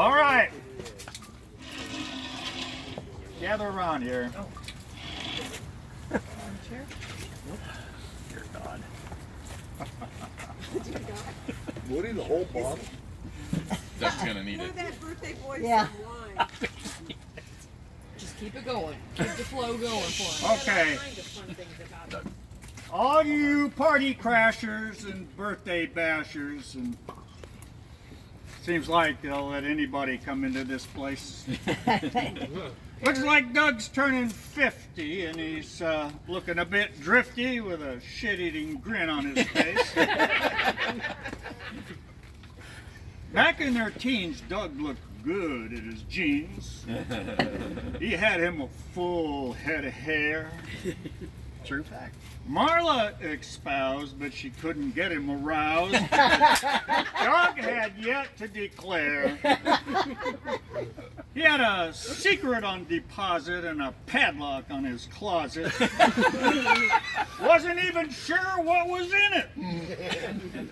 All right. Gather around here. Chair? Dear God. Woody, the whole bottle? Doug's gonna need Pour it. that birthday boy Yeah. some wine. Just keep it going. Keep the flow going for him. Okay. All you party crashers and birthday bashers, and seems like they'll let anybody come into this place. Looks like Doug's turning 50 and he's looking a bit drifty with a shit-eating grin on his face. Back in their teens, Doug looked good in his jeans. He had him a full head of hair. True fact. Marla espoused, but she couldn't get him aroused. Doug had yet to declare. He had a secret on deposit and a padlock on his closet. Wasn't even sure what was in it.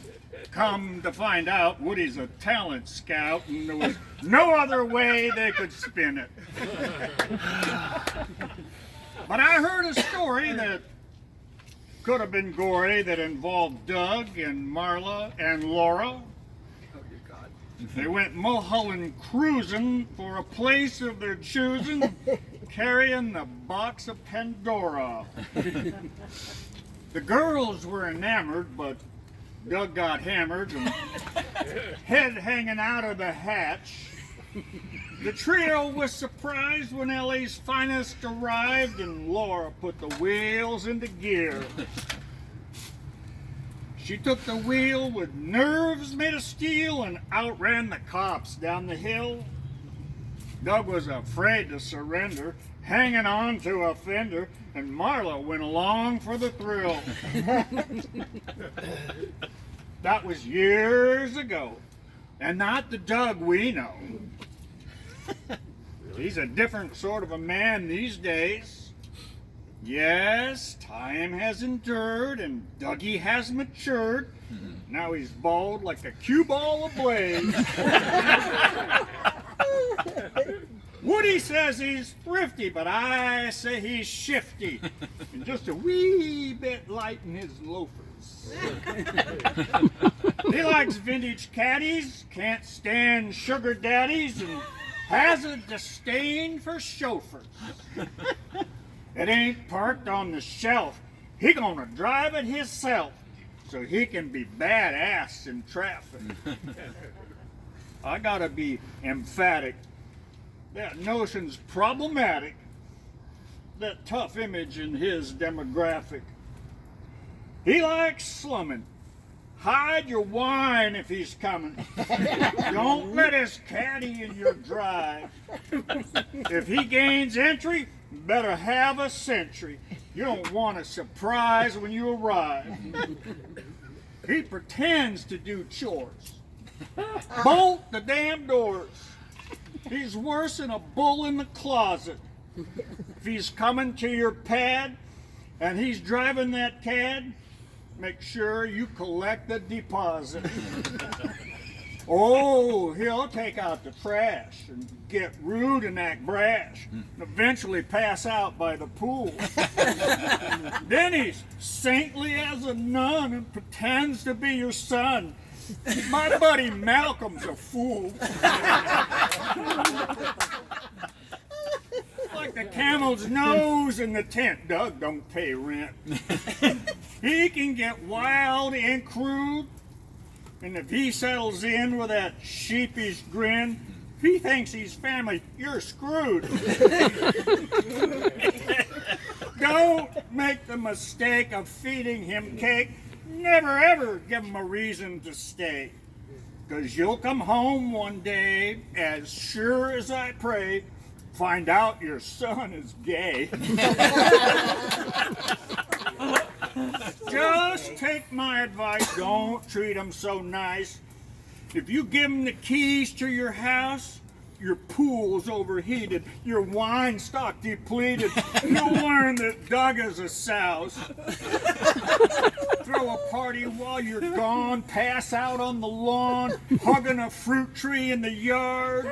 Come to find out, Woody's a talent scout, and there was no other way they could spin it. But I heard a story that could have been gory that involved Doug and Marla and Laura. They went Mulholland cruising for a place of their choosing, carrying the box of Pandora. The girls were enamored, but Doug got hammered and head hanging out of the hatch. The trio was surprised when LA's finest arrived and Laura put the wheels into gear. She took the wheel with nerves made of steel and outran the cops down the hill. Doug was afraid to surrender, hanging on to a fender, and Marla went along for the thrill. That was years ago, and not the Doug we know. He's a different sort of a man these days. Yes, time has endured and Dougie has matured. Now he's bald like a cue ball ablaze. Woody says he's thrifty, but I say he's shifty and just a wee bit light in his loafers. He likes vintage caddies, can't stand sugar daddies, and has a disdain for chauffeurs. It ain't parked on the shelf. He gonna drive it himself so he can be badass in traffic. I gotta be emphatic. That notion's problematic. That tough image in his demographic. He likes slumming. Hide your wine if he's coming. Don't let his caddy in your drive. If he gains entry, better have a century. You don't want a surprise when you arrive. He pretends to do chores. Bolt the damn doors. He's worse than a bull in the closet. If he's coming to your pad and he's driving that cad, make sure you collect the deposit. Oh, he'll take out the trash and get rude and act brash and eventually pass out by the pool. Then he's saintly as a nun and pretends to be your son. My buddy Malcolm's a fool. Like the camel's nose in the tent. Doug don't pay rent. He can get wild and crude, and if he settles in with that sheepish grin, if he thinks he's family, you're screwed. Don't make the mistake of feeding him cake. Never ever give him a reason to stay. 'Cause you'll come home one day, as sure as I pray, find out your son is gay. Just take my advice, don't treat him so nice. If you give him the keys to your house, your pool's overheated, your wine stock depleted, you'll learn that Doug is a souse. throw a party while you're gone, pass out on the lawn, hugging a fruit tree in the yard.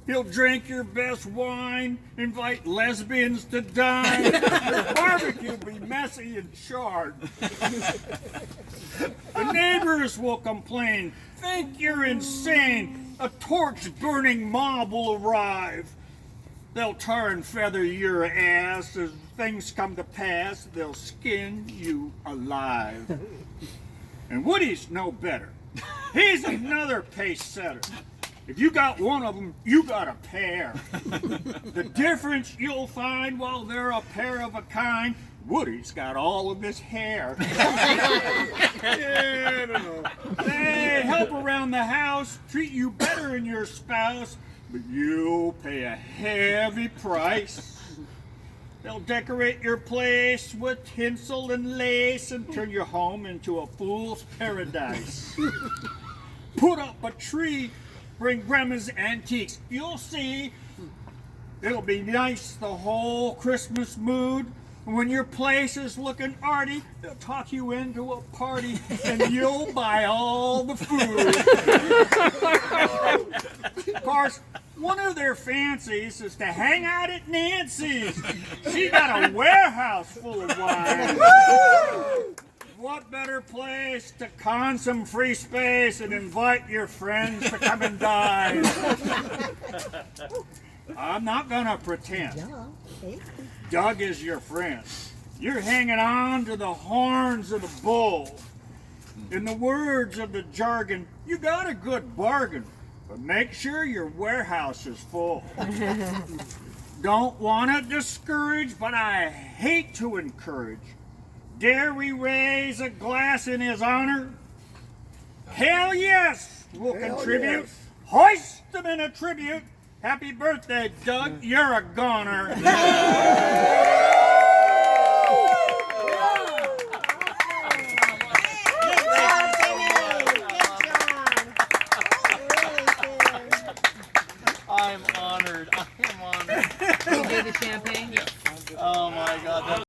He'll drink your best wine, invite lesbians to dine. The barbecue will be messy and charred. The neighbors will complain, think you're insane. A torch-burning mob will arrive. They'll tar and feather your ass. As things come to pass, they'll skin you alive. And Woody's no better. He's another pace setter. If you got one of them, you got a pair. The difference you'll find, while they're a pair of a kind, Woody's got all of his hair. Yeah, I don't know. They help around the house, treat you better than your spouse, but you'll pay a heavy price. They'll decorate your place with tinsel and lace and turn your home into a fool's paradise. Put up a tree, bring grandma's antiques. You'll see, it'll be nice, the whole Christmas mood. And when your place is looking arty, they'll talk you into a party and you'll buy all the food. Of course, one of their fancies is to hang out at Nancy's. She got a warehouse full of wine. What better place to con some free space and invite your friends to come and dine? I'm not gonna pretend. Doug is your friend. You're hanging on to the horns of the bull. In the words of the jargon, you got a good bargain, but make sure your warehouse is full. Don't want to discourage, but I hate to encourage. Dare we raise a glass in his honor? Hell yes, we'll contribute. Yes. Hoist them in a tribute. Happy birthday, Doug. You're a goner. I'm honored. I am honored. You gave the champagne? Yeah. Oh my God.